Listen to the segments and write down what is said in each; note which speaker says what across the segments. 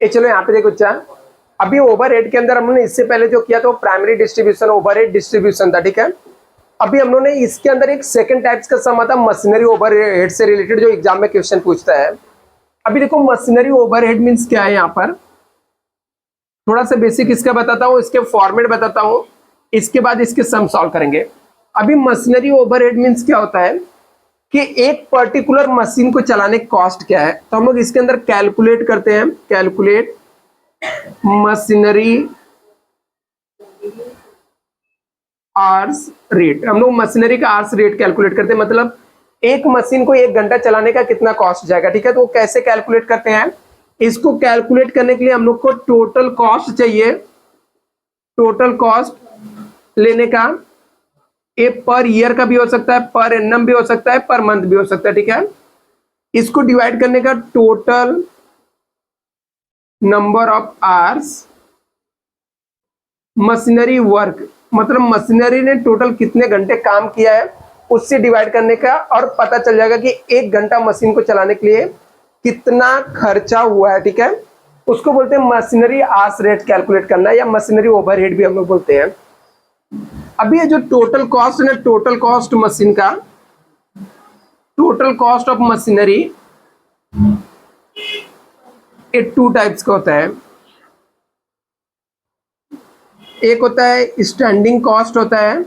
Speaker 1: ये चलो यहाँ पे देखो बच्चा, अभी ओवरहेड के अंदर हमने इससे पहले जो किया था वो प्राइमरी डिस्ट्रीब्यूशन ओवरहेड डिस्ट्रीब्यूशन था, ठीक है। अभी हम लोगों ने इसके अंदर एक सेकंड टाइप्स का सम आता मशीनरी ओवरहेड से रिलेटेड, जो एग्जाम में क्वेश्चन पूछता है। अभी देखो मशीनरी ओवरहेड मीन्स क्या है, यहाँ पर थोड़ा सा बेसिक इसका बताता हूँ, इसके फॉर्मेट बताता हूँ, इसके बाद इसके सम सॉल्व करेंगे। अभी मशीनरी ओवरहेड मीन्स क्या होता है कि एक पर्टिकुलर मशीन को चलाने की कॉस्ट क्या है, तो हम लोग इसके अंदर कैलकुलेट करते हैं, कैलकुलेट मशीनरी आवर्स रेट। हम लोग मशीनरी का आवर्स रेट कैलकुलेट करते हैं, मतलब एक मशीन को 1 घंटा चलाने का कितना कॉस्ट जाएगा, ठीक है। तो वो कैसे कैलकुलेट करते हैं, इसको कैलकुलेट करने के लिए हम लोग को टोटल कॉस्ट चाहिए, टोटल कॉस्ट लेने का। ये पर ईयर का भी हो सकता है, पर एनम भी हो सकता है, पर मंथ भी हो सकता है, ठीक है। इसको डिवाइड करने का total number of hours machinery work, मतलब मशीनरी ने टोटल कितने घंटे काम किया है उससे डिवाइड करने का, और पता चल जाएगा कि 1 घंटा मशीन को चलाने के लिए कितना खर्चा हुआ है, ठीक है। उसको बोलते हैं मशीनरी आवर्स रेट कैलकुलेट करना, या मशीनरी ओवरहेड भी हम लोग बोलते हैं। अभी ये जो टोटल कॉस्ट है ना, टोटल कॉस्ट मशीन का, टोटल कॉस्ट ऑफ मशीनरी ये 2 टाइप्स का होता है। एक होता है स्टैंडिंग कॉस्ट होता है,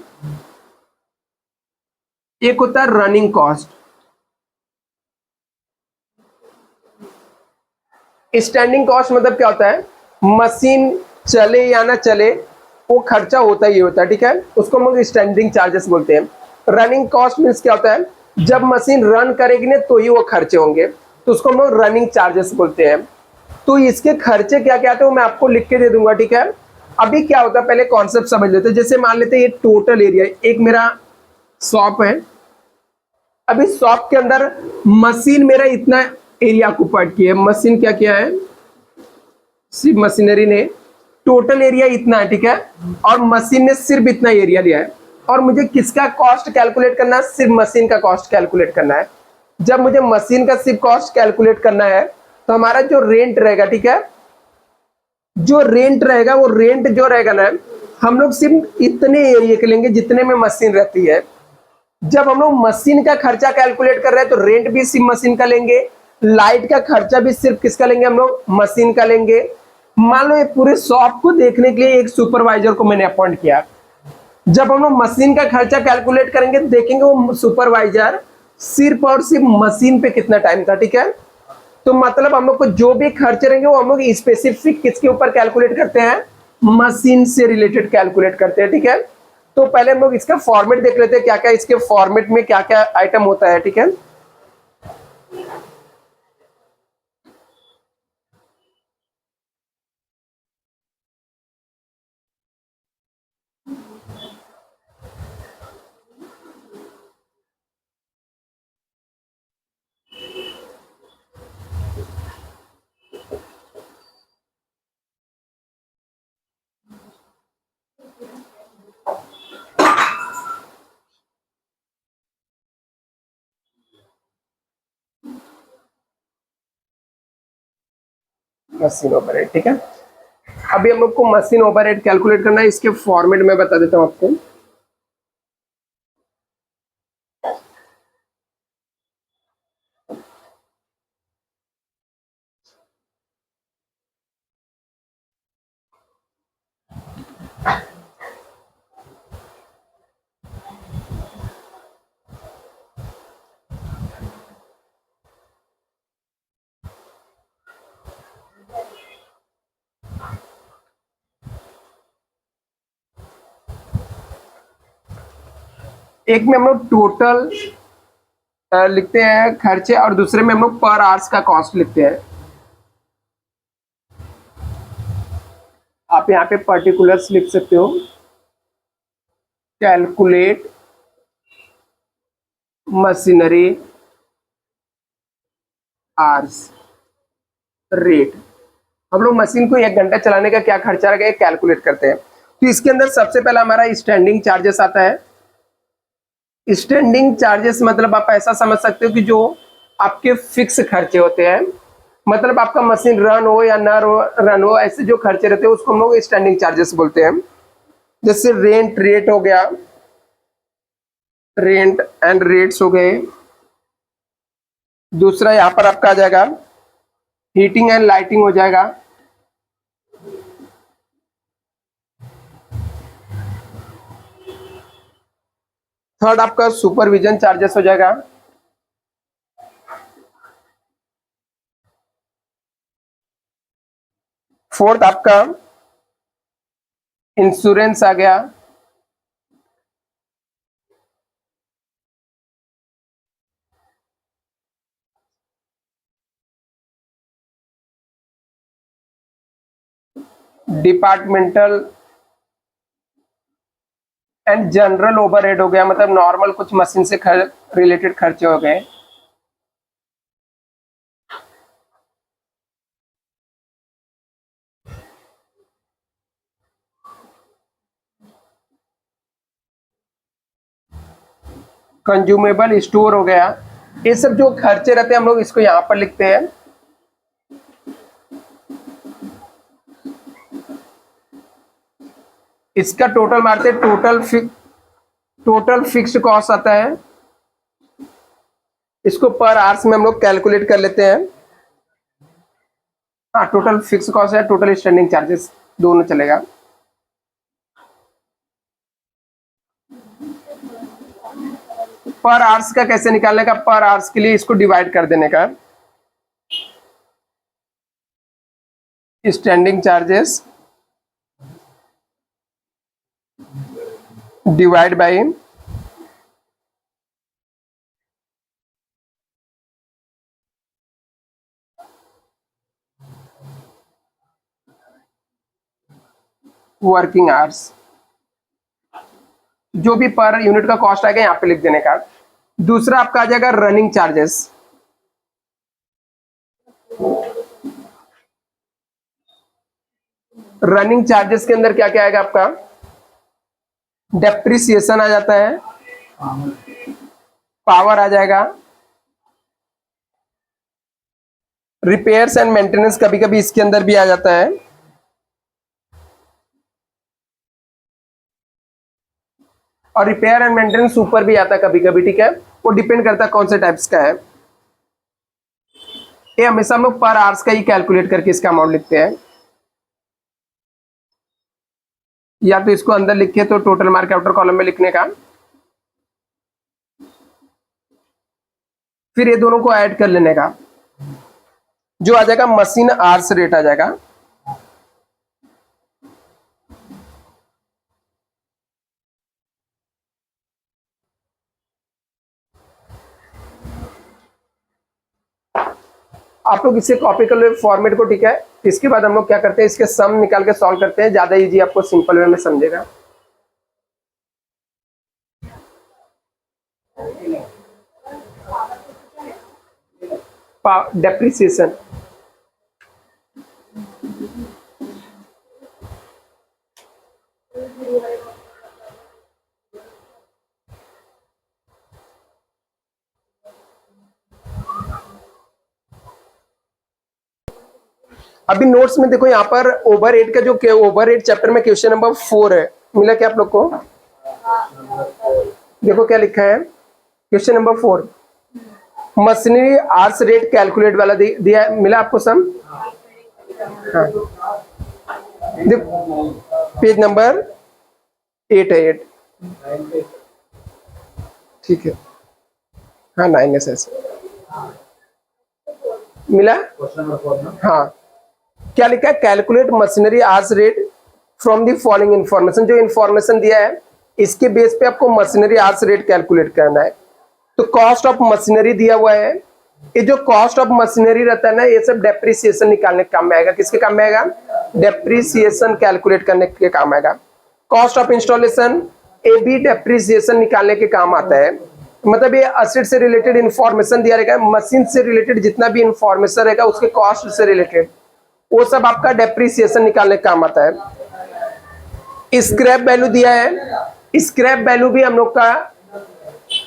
Speaker 1: एक होता है रनिंग कॉस्ट। स्टैंडिंग कॉस्ट मतलब क्या होता है, मशीन चले या ना चले वो खर्चा होता ही होता है, ठीक है। उसको हम लोग स्टैंडिंग चार्जेस बोलते हैं। रनिंग कॉस्ट मीन्स क्या होता है, जब मशीन रन करेगी ना तो ही वो खर्चे होंगे, तो उसको हम लोग रनिंग चार्जेस बोलते हैं। तो इसके खर्चे क्या क्या आते हैं वो मैं आपको लिख के दे दूंगा, ठीक है। अभी क्या होता है पहले कॉन्सेप्ट समझ लेते हैं। जैसे मान लेते हैं ये टोटल एरिया, एक मेरा शॉप है। अभी शॉप के अंदर मशीन मेरा इतना एरिया ऑक्युपाइड किया है, मशीन क्या किया है, सिर्फ मशीनरी ने टोटल एरिया इतना है, ठीक है, और मशीन ने सिर्फ इतना एरिया लिया है। और मुझे किसका कॉस्ट कैलकुलेट करना है, सिर्फ मशीन का कॉस्ट कैलकुलेट करना है। जब मुझे मशीन का सिर्फ कॉस्ट कैलकुलेट करना है तो हमारा जो रेंट रहेगा, ठीक है, जो रेंट रहेगा वो रेंट जो रहेगा ना, हम लोग सिर्फ इतने एरिया के लेंगे जितने में मशीन रहती है। जब हम लोग मशीन का खर्चा कैलकुलेट कर रहे हैं तो रेंट भी सिर्फ मशीन का लेंगे, लाइट का खर्चा भी सिर्फ किसका लेंगे, हम लोग मशीन का लेंगे। मान लो ये पूरे शॉप को देखने के लिए एक सुपरवाइजर को मैंने अपॉइंट किया। जब हम लोग मशीन का खर्चा कैलकुलेट करेंगे देखेंगे वो सुपरवाइजर सिर्फ और सिर्फ मशीन पे कितना टाइम था, ठीक है। तो मतलब हम लोग को जो भी खर्चे रहेंगे वो हम लोग स्पेसिफिक किसके ऊपर कैलकुलेट करते हैं, मशीन से रिलेटेड कैलकुलेट करते हैं, ठीक है। तो पहले हम लोग इसका फॉर्मेट देख लेते हैं, क्या क्या इसके फॉर्मेट में क्या क्या आइटम होता है, ठीक है। मशीन ओवरहेड, ठीक है। अभी हम लोग को मशीन ओवरहेड कैलकुलेट करना है, इसके फॉर्मेट में बता देता हूं आपको। एक में हम लोग टोटल लिखते हैं खर्चे, और दूसरे में हम लोग पर आवर्स का कॉस्ट लिखते हैं। आप यहाँ पे पर्टिकुलर्स लिख सकते हो, कैलकुलेट मशीनरी आवर्स रेट। हम लोग मशीन को 1 घंटा चलाने का क्या खर्चा रहेगा कैलकुलेट करते हैं। तो इसके अंदर सबसे पहला हमारा स्टैंडिंग चार्जेस आता है। स्टैंडिंग चार्जेस मतलब आप ऐसा समझ सकते हो कि जो आपके फिक्स खर्चे होते हैं, मतलब आपका मशीन रन हो या ना रन हो, ऐसे जो खर्चे रहते हैं उसको हम लोग स्टैंडिंग चार्जेस बोलते हैं। जैसे रेंट रेट हो गया, रेंट एंड रेट्स हो गए। दूसरा यहाँ पर आपका आ जाएगा हीटिंग एंड लाइटिंग हो जाएगा। थर्ड आपका सुपरविजन चार्जेस हो जाएगा। फोर्थ आपका इंश्योरेंस आ गया। डिपार्टमेंटल एंड जनरल ओवरहेड हो गया, मतलब नॉर्मल कुछ मशीन से रिलेटेड खर्चे हो गए। कंज्यूमेबल स्टोर हो गया। ये सब जो खर्चे रहते हैं हम लोग इसको यहां पर लिखते हैं। इसका टोटल मारते हैं, टोटल फिक्स्ड कॉस्ट आता है। इसको पर आवर्स में हम लोग कैलकुलेट कर लेते हैं। हाँ, टोटल फिक्स कॉस्ट है, टोटल स्टैंडिंग चार्जेस दोनों चलेगा। पर आवर्स का कैसे निकालने का, पर आवर्स के लिए इसको डिवाइड कर देने का। Standing charges divide by working hours. जो भी पर यूनिट का कॉस्ट आएगा यहां पे लिख देने का। दूसरा आपका आ जाएगा रनिंग चार्जेस। रनिंग चार्जेस के अंदर क्या क्या आएगा आपका, डेप्रिसिएशन आ जाता है, पावर आ जाएगा, रिपेयर्स एंड मेंटेनेंस कभी कभी इसके अंदर भी आ जाता है, और रिपेयर एंड मेंटेनेंस ऊपर भी आता है कभी कभी, ठीक है, वो डिपेंड करता है कौन से टाइप्स का है। ये हमेशा हम लोग पर आवर्स का ही कैलकुलेट करके इसका अमाउंट लिखते हैं। या तो इसको अंदर लिखे तो टोटल मार्क आउटर कॉलम में लिखने का, फिर ये दोनों को ऐड कर लेने का, जो आ जाएगा मशीन आवर्स रेट आ जाएगा। आप लोग इसे कॉपी कर लो फॉर्मेट को, ठीक है। इसके बाद हम लोग क्या करते हैं, इसके सम निकाल के सॉल्व करते हैं, ज्यादा इजी आपको सिंपल वे में समझेगा। डेप्रिसिएशन, अभी नोट्स में देखो यहाँ पर ओवर एट का जो ओवर एट चैप्टर में क्वेश्चन नंबर 4 है, मिला क्या आप लोग को? देखो क्या लिखा है question number 4, machinery hours rate calculate वाला दिया, मिला आपको सम? हाँ, देखो पेज नंबर 8 है, 8, ठीक है, हाँ 9 है, मिला? हाँ, क्या लिखा है, calculate machinery hours rate from the following information. जो इंफॉर्मेशन दिया है इसके बेस पे आपको मशीनरी आवर्स रेट कैलकुलेट करना है। तो कॉस्ट ऑफ मशीनरी दिया हुआ है, ये जो कॉस्ट ऑफ मशीनरी रहता है ना, ये सब डेप्रिसिएशन निकालने के काम में आएगा। किसके काम में आएगा? डेप्रिसिएशन कैलकुलेट करने के काम आएगा। कॉस्ट ऑफ इंस्टॉलेशन, ये भी डेप्रिसिएशन निकालने के काम आता है। मतलब ये एसेट से रिलेटेड इंफॉर्मेशन दिया रहेगा, मशीन से रिलेटेड जितना भी इंफॉर्मेशन रहेगा उसके कॉस्ट से रिलेटेड, वो सब आपका डेप्रिसिएशन निकालने का काम आता है। स्क्रैप वैल्यू दिया है, स्क्रैप वैल्यू भी हम लोग का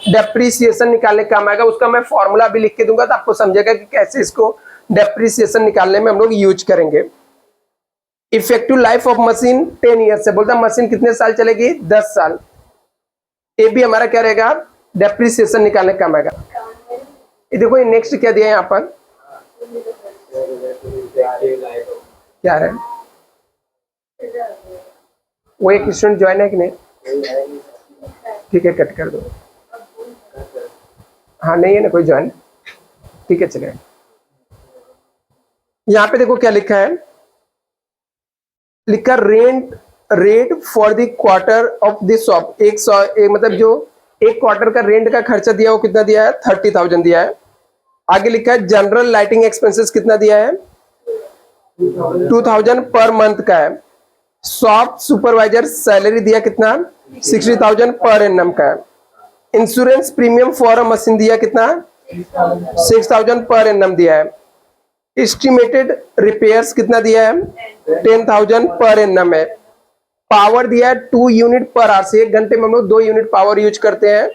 Speaker 1: डेप्रिसिएशन निकालने का काम आएगा। उसका मैं फॉर्मूला भी लिख के दूंगा तो आपको समझेगा कि कैसे इसको डेप्रिसिएशन निकालने में हम लोग यूज करेंगे। Effective life of machine 10 years है, बोलता मशीन कितने साल चलेगी, 10 साल। ये भी हमारा क्या रहेगा, डेप्रिसिएशन निकालने का काम आएगा। ये देखो ये नेक्स्ट क्या दिया है यहाँ पर, क्या है, वो एक स्टूडेंट ज्वाइन है कि नहीं, ठीक है कट कर दो, हाँ नहीं है ना कोई ज्वाइन, ठीक है चलेगा। यहाँ पे देखो क्या लिखा है, लिखा rent rate for the quarter of the shop, मतलब जो एक क्वार्टर का रेंट का खर्चा दिया वो कितना दिया है, 30,000 दिया है। आगे लिखा है जनरल लाइटिंग एक्सपेंसेस कितना दिया है, 2,000 पर मंथ का है। शॉप सुपरवाइजर सैलरी दिया कितना, 60,000 पर एनम का है। Insurance premium for a machine दिया कितना, 6,000 पर एनम दिया है। एस्टिमेटेड रिपेयर्स कितना दिया है, 10,000 पर एनम है। पावर दिया है 2 यूनिट पर आवर, से 1 घंटे में हम लोग 2 यूनिट पावर यूज करते हैं।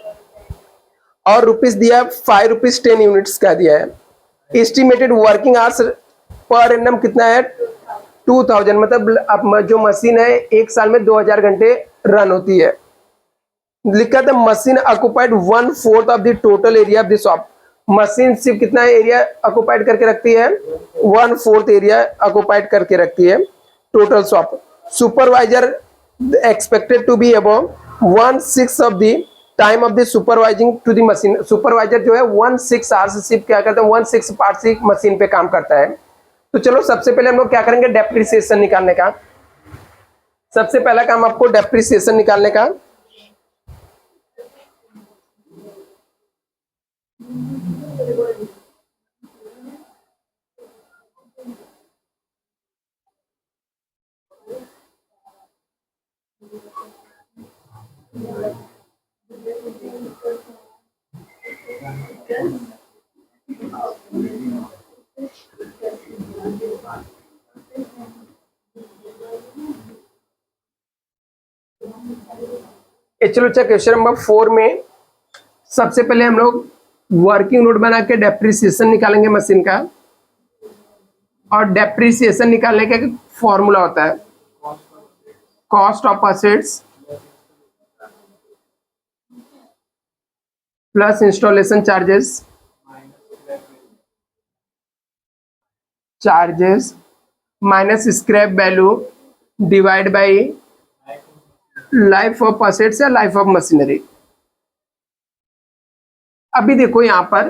Speaker 1: और रुपीस दिया है 5 रुपीज 10 यूनिट्स का दिया है। Estimated working hours per annum कितना है, 2,000, मतलब अब जो मशीन है 1 साल में 2,000 घंटे रन होती है। लिखा था machine occupied 1/4 of the total area of the shop, machine सिर्फ कितना एरिया ऑक्युपाइड करके रखती है, 1/4 एरिया ऑक्युपाइड करके रखती है total shop. Supervisor expected to be above 1/6 of the time of the supervising to the machine, supervisor जो है 1/6 आवर्स सिर्फ क्या करता है, 1/6 पार्ट से मशीन पे काम करता है। तो चलो सबसे पहले हम लोग क्या करेंगे, डेप्रिसिएशन निकालने का। सबसे पहला काम आपको डेप्रिसिएशन निकालने का। चलो अच्छा क्वेश्चन नंबर 4 में सबसे पहले हम लोग वर्किंग नोट बना के डेप्रिसिएशन निकालेंगे मशीन का। और डेप्रिसिएशन निकालने का फॉर्मूला होता है cost of assets plus installation charges minus scrap value divide by life of assets या लाइफ ऑफ मशीनरी। अभी देखो यहां पर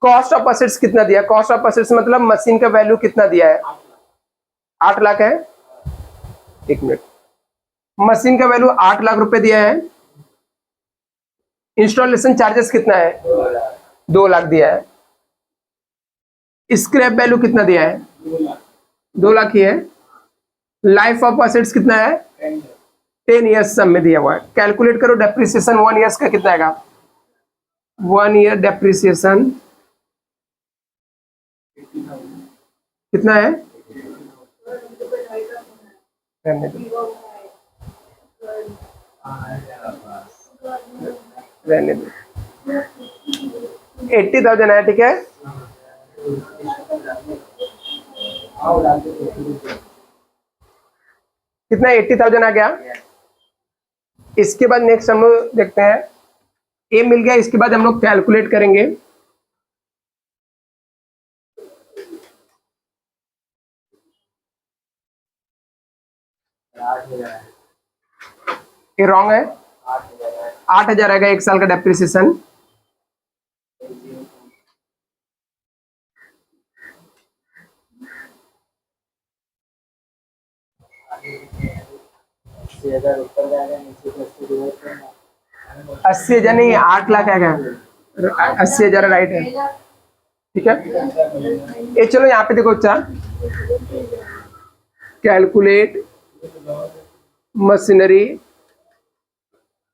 Speaker 1: कॉस्ट ऑफ असेट्स कितना दिया, कॉस्ट ऑफ असेट्स मतलब मशीन का वैल्यू कितना दिया है, 8 लाख है, 1 मिनट, मशीन का वैल्यू 8 लाख रुपए दिया है। इंस्टॉलेशन चार्जेस कितना है, 2 लाख दिया है। स्क्रैप वैल्यू कितना दिया है, 2 लाख ही है। लाइफ ऑफ असेट्स कितना है, 10 ईयर्स सब में दिया हुआ है। कैलकुलेट करो डेप्रिसिएशन 1 ईयर्स का कितना आएगा, 1 ईयर डेप्रिसिएशन कितना है, रहने दो 80,000 है, ठीक है। कितना 80,000 आ गया। इसके बाद नेक्स्ट हम लोग देखते हैं, ए मिल गया, इसके बाद हम लोग कैलकुलेट करेंगे ये रॉन्ग है, 8,000 आएगा 1 साल का डेप्रिसिएशन। अस्सी हजार नहीं, 8 लाख आएगा, 80,000 राइट है, ठीक है। ये चलो यहाँ पे देखो अच्छा, कैलकुलेट मशीनरी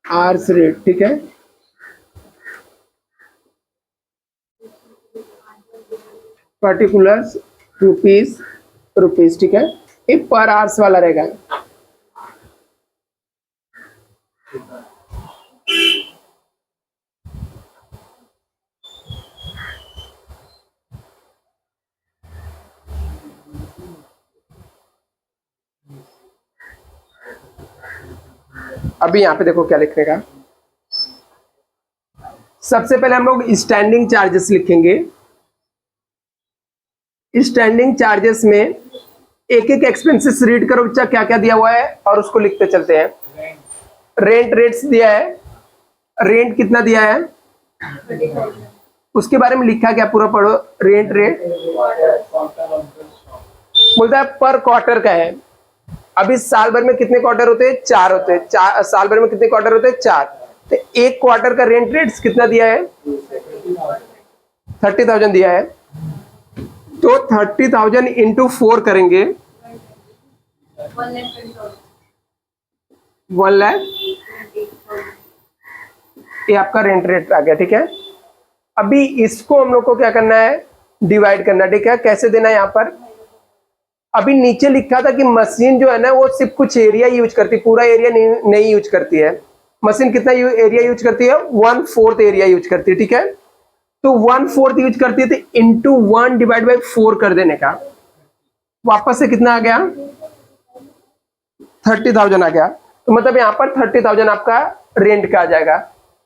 Speaker 1: आर्स रेट, ठीक है। पर्टिकुलर्स रुपीस, ठीक है। ये पर आवर्स वाला रहेगा। अभी यहाँ पे देखो क्या लिखने का। सबसे पहले हम लोग स्टैंडिंग चार्जेस लिखेंगे। स्टैंडिंग चार्जेस में एक एक एक्सपेंसेस रीड करो बच्चा, क्या क्या दिया हुआ है और उसको लिखते चलते हैं। रेंट रेट्स दिया है, रेंट कितना दिया है, उसके बारे में लिखा क्या पूरा पढ़ो। रेंट रेट बोलता है पर क्वार्टर का है। अभी साल भर में कितने क्वार्टर होते हैं, 4 होते हैं। साल भर में कितने क्वार्टर होते हैं, 4। तो एक क्वार्टर का रेंट रेट कितना दिया है, 30,000 दिया है। तो 30,000 इंटू 4 करेंगे, 1 लाख, ये आपका रेंट रेट आ गया। ठीक है, अभी इसको हम लोग को क्या करना है, डिवाइड करना। ठीक है, कैसे देना है यहाँ पर। अभी नीचे लिखा था कि मशीन जो है ना वो सिर्फ कुछ एरिया यूज करती है, पूरा एरिया नहीं यूज करती है। मशीन कितना एरिया यूज करती है, 1/4 एरिया यूज करती है। ठीक है, तो 1/4 यूज करती है, तो इंटू 1 डिवाइड बाई 4 कर देने का। वापस से कितना आ गया, 30,000 आ गया। तो मतलब यहाँ पर 30,000 आपका रेंट का आ जाएगा।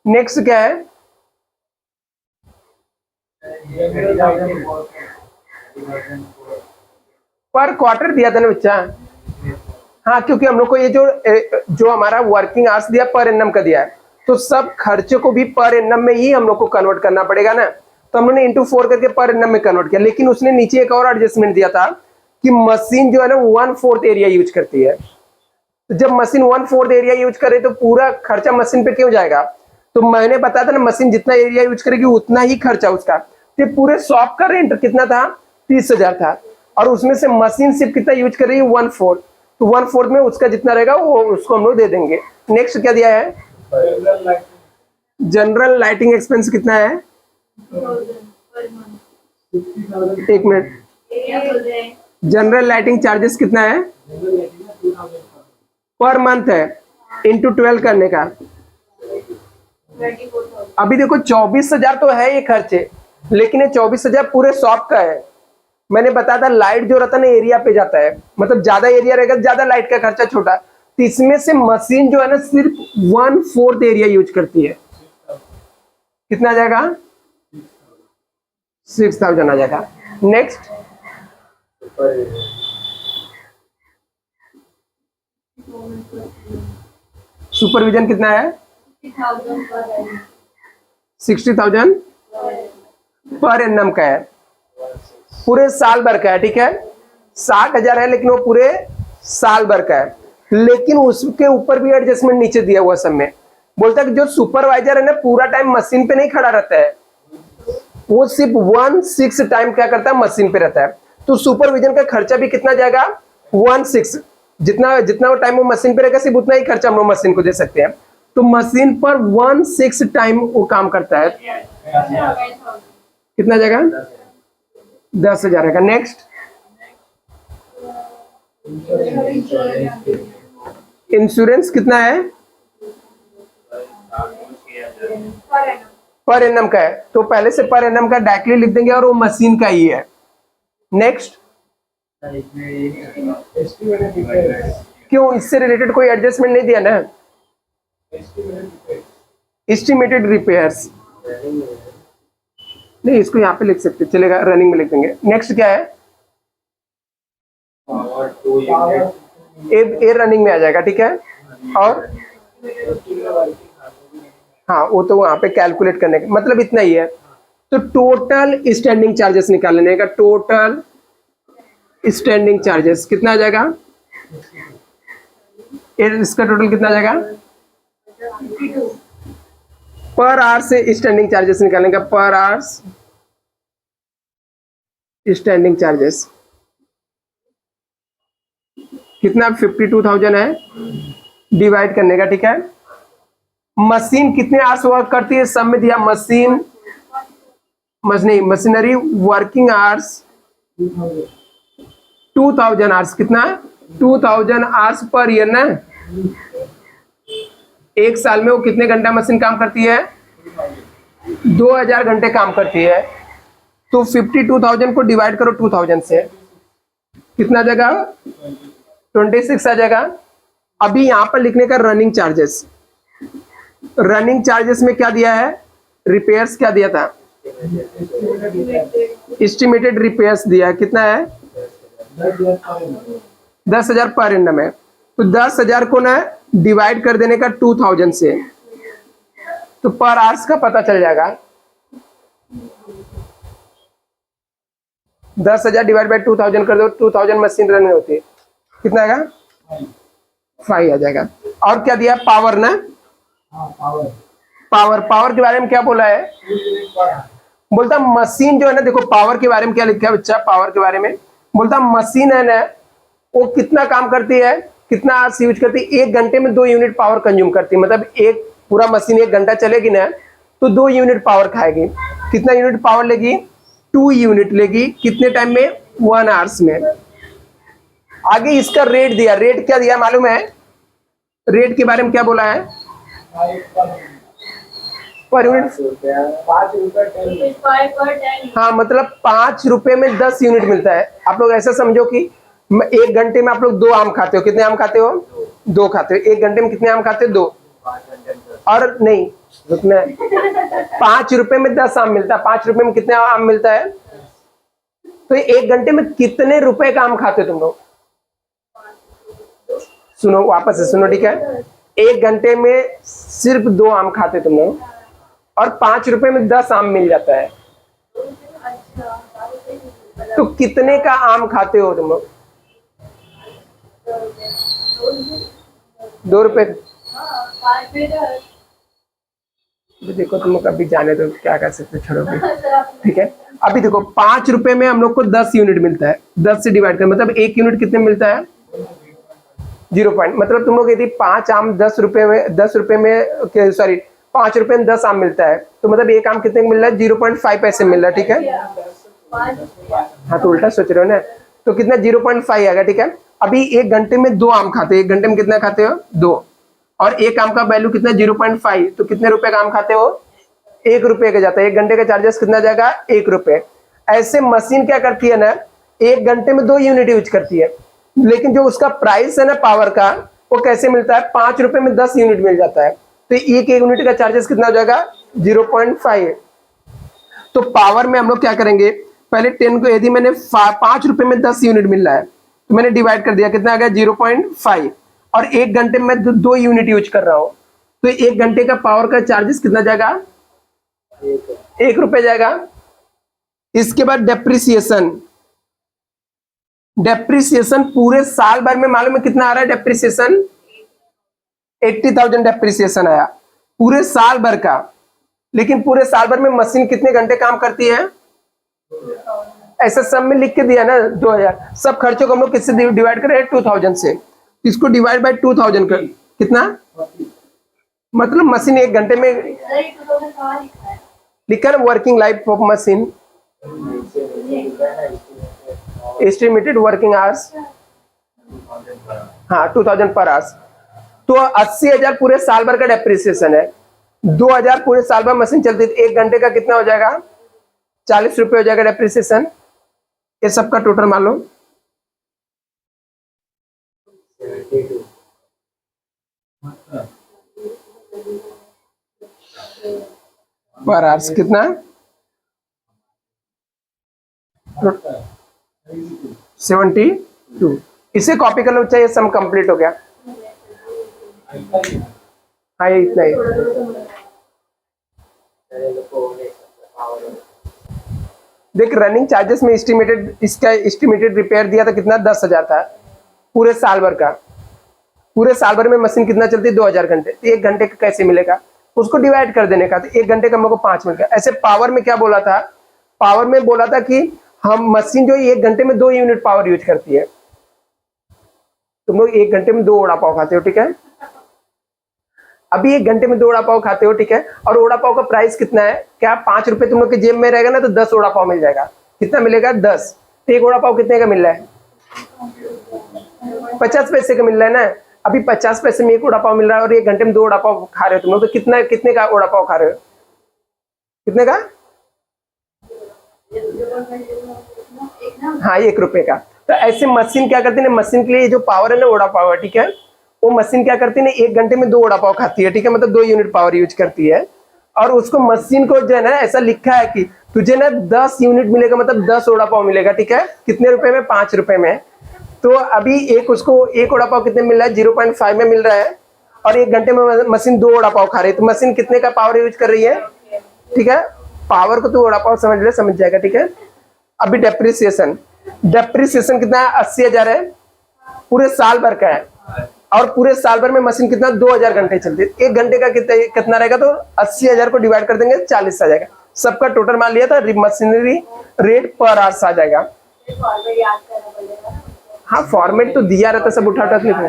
Speaker 1: नेक्स्ट क्या है, पर क्वार्टर दिया था ना बच्चा। हाँ, क्योंकि हम लोग को ये जो हमारा वर्किंग आवर्स दिया पर एनम का दिया है, तो सब खर्चे को भी पर एनम में ही हम लोग को कन्वर्ट करना पड़ेगा ना। तो हमने इंटू 4 करके पर एनम में कन्वर्ट किया। लेकिन उसने नीचे एक और एडजस्टमेंट दिया था कि मशीन जो है ना 1/4 एरिया यूज करती है। तो जब मशीन 1/4 एरिया यूज करे तो पूरा खर्चा मशीन पे क्यों जाएगा। तो मैंने बताया था ना, मशीन जितना एरिया यूज करेगी उतना ही खर्चा उसका। तो पूरे शॉप का रेंट कितना था, 30,000 था, और उसमें से मशीन सिर्फ कितना यूज कर रही है, 1/4। तो 1/4 में उसका जितना रहेगा वो उसको हम लोग दे देंगे। नेक्स्ट क्या दिया है, जनरल लाइटिंग एक्सपेंस कितना है, 1 मिनट, जनरल लाइटिंग चार्जेस कितना है, पर मंथ है, इंटू 12 करने का। अभी देखो 24,000 तो है ये खर्चे, लेकिन ये 24,000 पूरे शॉप का है। मैंने बताया था लाइट जो रहता है ना एरिया पे जाता है, मतलब ज्यादा एरिया रहेगा ज्यादा लाइट का खर्चा छोटा। तो इसमें से मशीन जो है ना सिर्फ 1/4 एरिया यूज करती है। कितना आ जाएगा, 6,000 आ जाएगा। नेक्स्ट, सुपरविजन कितना है, 60,000 पर एनम का है, पूरे साल भर का है। ठीक है, 60,000 है लेकिन वो पूरे साल भर का है। लेकिन उसके ऊपर भी एडजस्टमेंट नीचे दिया हुआ सब में। बोलता है कि जो सुपरवाइजर है ना पूरा टाइम मशीन पे नहीं खड़ा रहता है, वो सिर्फ 1/6 टाइम क्या करता है, मशीन पे रहता है। तो सुपरविजन का खर्चा भी कितना जाएगा, 1/6। जितना टाइम वो मशीन पे रहेगा सिर्फ उतना ही खर्चा हम लोग मशीन को दे सकते हैं। तो मशीन पर 1/6 टाइम वो काम करता है। कितना जाएगा, 10,000 का। नेक्स्ट, इंश्योरेंस कितना है, पर एनम का है, तो पहले से पर एनम का डायरेक्टली लिख देंगे और वो मशीन का ही है। नेक्स्ट, क्यों, इससे रिलेटेड कोई एडजस्टमेंट नहीं दिया ना, एस्टिमेटेड रिपेयर्स नहीं, इसको यहाँ पे लिख सकते चलेगा, रनिंग में लिख देंगे। नेक्स्ट क्या है, ए रनिंग में आ जाएगा। ठीक है, और हाँ वो तो वहां पे कैलकुलेट करने का मतलब इतना ही है। तो टोटल स्टैंडिंग चार्जेस निकाल लेने का, टोटल स्टैंडिंग चार्जेस कितना आ जाएगा, इसका टोटल कितना आ जाएगा, पर आवर से स्टैंडिंग चार्जेस निकालने का, पर आवर्स स्टैंडिंग चार्जेस कितना, 52,000 है, डिवाइड करने का। ठीक है, मशीन कितने आवर्स वर्क करती है, सब में दिया, मशीनरी वर्किंग आवर्स 2,000 आवर्स, कितना, 2,000 आवर्स पर ईयर ना। एक साल में वो कितने घंटा मशीन काम करती है, 2,000 घंटे काम करती है। तो 52,000 को डिवाइड करो 2,000 से, कितना आ जाएगा, 26 आ जाएगा। अभी यहाँ पर लिखने का रनिंग चार्जेस, रनिंग चार्जेस में क्या दिया है, रिपेयर्स क्या दिया था, एस्टिमेटेड रिपेयर्स दिया है, कितना है 10,000 पर एनम है। तो 10,000 को ना डिवाइड कर देने का 2000 से, तो पर आवर्स का पता चल जाएगा। 10,000 डिवाइड बाई 2000 कर दो, 2000 मशीन रन होती है, कितना आएगा 5 आ जाएगा। और क्या दिया, पावर ना, पावर, पावर के बारे में क्या बोला है, बोलता मशीन जो है ना, देखो पावर के बारे में क्या लिखा है बच्चा, पावर के बारे में बोलता मशीन है ना, वो कितना काम करती है, कितना आवर्स यूज करती है, 1 घंटे में 2 यूनिट पावर कंज्यूम करती है। मतलब एक पूरा मशीन 1 घंटा चलेगी ना तो 2 यूनिट पावर खाएगी। कितना यूनिट पावर लेगी, 2 यूनिट लेगी, कितने टाइम में, 1 आवर्स में। आगे इसका रेट दिया, रेट क्या दिया मालूम है, रेट के बारे में क्या बोला है, पर यूनिट 5 रुपए, हाँ मतलब 5 रुपए में 10 यूनिट मिलता है। आप लोग ऐसा समझो कि 1 घंटे में आप लोग 2 आम खाते हो, कितने आम खाते हो, 2 खाते हो। 1 घंटे में कितने आम खाते हो, 2, और नहीं रुकना, 5 रुपए में 10 आम मिलता है। 5 रुपए में कितने आम मिलता है, तो 1 घंटे में कितने रुपए का आम खाते हो तुम लोग, सुनो वापस से सुनो, ठीक है। 1 घंटे में सिर्फ 2 आम खाते तुम लोग, और 5 रुपए में 10 आम मिल जाता है, तो कितने का आम खाते हो तुम लोग, 2 रुपए। देखो तुम लोग अभी जाने तो क्या कर सकते, छोड़ोगे, ठीक है। अभी देखो 5 रुपए में हम लोग को 10 यूनिट मिलता है, 10 से डिवाइड कर, मतलब 1 यूनिट कितने मिलता है, 0 पॉइंट। मतलब तुम लोग यदि 5 आम 10 रुपए में, 10 रुपए में सॉरी 5 रुपए में 10 आम मिलता है, तो मतलब 1 आम कितने मिल रहा है, 0.5 पैसे मिल रहा है, ठीक है। हाँ तो उल्टा सोच रहे हो ना, तो कितना 0.5 आएगा, ठीक है। अभी 1 घंटे में 2 आम खाते हो, 1 घंटे में कितना खाते हो, 2, और 1 आम का वैल्यू कितना 0.5, तो कितने रुपए का आम खाते हो, 1 रुपए का जाता है। 1 घंटे का चार्जेस कितना जाएगा, 1 रुपए। ऐसे मशीन क्या करती है ना, 1 घंटे में 2 यूनिट यूज करती है, लेकिन जो उसका प्राइस है ना पावर का, वो कैसे मिलता है, 5 रुपए में 10 यूनिट मिल जाता है, तो 1 यूनिट का चार्जेस कितना हो जाएगा, 0.5। तो पावर में हम लोग क्या करेंगे, पहले 10 को, यदि मैंने 5 रुपए में 10 यूनिट मिल रहा है, तो मैंने डिवाइड कर दिया, कितना आ गया 0.5, और 1 घंटे में 2 यूनिट यूज कर रहा हूं, तो 1 घंटे का पावर का चार्जेस कितना जाएगा, 1 रुपए जाएगा। इसके बाद डेप्रिसिएशन, डेप्रिसिएशन पूरे साल भर में मालूम है कितना आ रहा है डेप्रिसिएशन, 80,000 डेप्रिसिएशन आया पूरे साल भर का। लेकिन पूरे साल भर में मशीन कितने घंटे काम करती है, ऐसा सब में लिख के दिया ना 2000। सब खर्चों को हम लोग किससे डिवाइड करें, 2000 से। इसको डिवाइड बाय 2000 कर, कितना, मतलब मशीन 1 घंटे में लिखा ना, working life of machine, estimated working hours, हाँ 2000 पर आवर्स। तो 80,000 पूरे साल भर का डेप्रिसिएशन है, 2000 पूरे साल भर मशीन चलती है, 1 घंटे का कितना हो जाएगा, 40 रुपए हो जाएगा डेप्रिसिएशन। ये सबका टोटल मान लो, पर आवर्स कितना, 72। इसे कॉपी कर लो, चाहिए सम कंप्लीट हो गया। हाँ ये इतना ही। देख रनिंग चार्जेस में एस्टिमेटेड, इसका एस्टिमेटेड रिपेयर दिया था कितना, 10,000 था पूरे साल भर का। पूरे साल भर में मशीन कितना चलती है, 2000 घंटे, तो 1 घंटे का कैसे मिलेगा, उसको डिवाइड कर देने का, तो 1 घंटे का हम लोग को 5 मिल गया। ऐसे पावर में क्या बोला था, पावर में बोला था कि हम मशीन जो 1 घंटे में 2 यूनिट पावर यूज करती है। तुम लोग 1 घंटे में 2 वड़ा पाव खाते हो, ठीक है। अभी 1 घंटे में 2 वड़ा पाव खाते हो, ठीक है, और वड़ा पाव का प्राइस कितना है, क्या 5 रुपए तुम लोग के जेब में रहेगा ना, तो 10 वड़ा पाव मिल जाएगा। कितना मिलेगा, 10। तो 1 वड़ा पाव कितने का मिल रहा है, 50 पैसे का मिल रहा है ना। अभी 50 पैसे में 1 वड़ा पाव मिल रहा है, और 1 घंटे में 2 वड़ा पाव खा रहे हो तुम लोग, तो कितना, कितने का वड़ा पाव खा रहे हो, कितने का, हाँ 1 रुपए का। तो ऐसे मशीन क्या करती है ना, मशीन के लिए जो पावर है ना वड़ा पाव है, ठीक है, वो मशीन क्या करती है ना, 1 घंटे में 2 वड़ा पाव खाती है, ठीक है, मतलब 2 यूनिट पावर यूज करती है। और उसको मशीन को जो है ना ऐसा लिखा है कि तुझे ना 10 यूनिट मिलेगा, मतलब 10 वड़ा पाव मिलेगा, ठीक है, कितने रुपए में, 5 रुपए में। तो अभी उसको एक वड़ा पाव कितने मिल रहा है, 0.5 में मिल रहा है, और 1 घंटे में मशीन 2 वड़ा पाव खा रही है, तो मशीन कितने का पावर यूज कर रही है, ठीक है। पावर को तो वड़ा पाव समझ ले, समझ जाएगा, ठीक है। अभी डेप्रिसिएशन कितना है, 80,000 है, पूरे साल भर का है। और पूरे साल भर में मशीन कितना, 2000 घंटे चलती है, 1 घंटे का कितना रहेगा, तो 80,000 को डिवाइड कर देंगे 40 आ जाएगा। सबका टोटल मान लिया था, मशीनरी रेट पर आवर्स आ जाएगा। हाँ, फॉर्मेट तो दिया रहता, सब उठा उठा के लिखना।